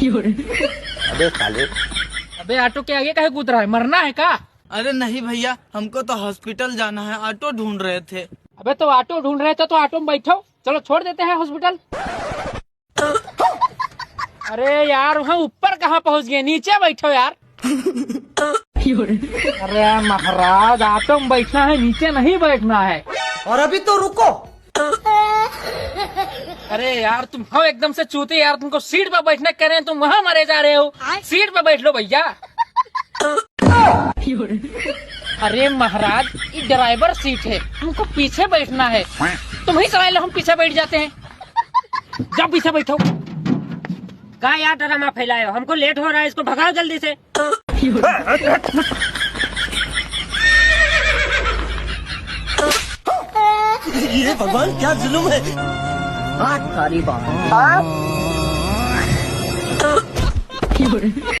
अबे साले, अबे ऑटो के आगे काहे कूद रहा है, मरना है का? अरे नहीं भैया, हमको तो हॉस्पिटल जाना है, ऑटो ढूंढ रहे थे। अबे तो ऑटो ढूंढ रहे थे तो ऑटो में बैठो, चलो छोड़ देते हैं हॉस्पिटल। अरे यार वहाँ ऊपर कहाँ पहुँच गए, नीचे बैठो यार। अरे महाराज, ऑटो में बैठना है, नीचे नहीं बैठना है। और अभी तो रुको। अरे यार तुम हो एकदम से चूते यार, तुमको सीट पर बैठने कह रहे हैं, तुम वहाँ मरे जा रहे हो। सीट पर बैठ लो भैया। अरे महाराज, ये ड्राइवर सीट है, हमको पीछे बैठना है। तुम ही चला लो, हम पीछे बैठ जाते हैं। जाओ पीछे बैठो। का यार ड्रामा फैलाए हो, हमको लेट हो रहा है, इसको भगाओ जल्दी से। ये भगवान क्या जुल्म है। सारी बात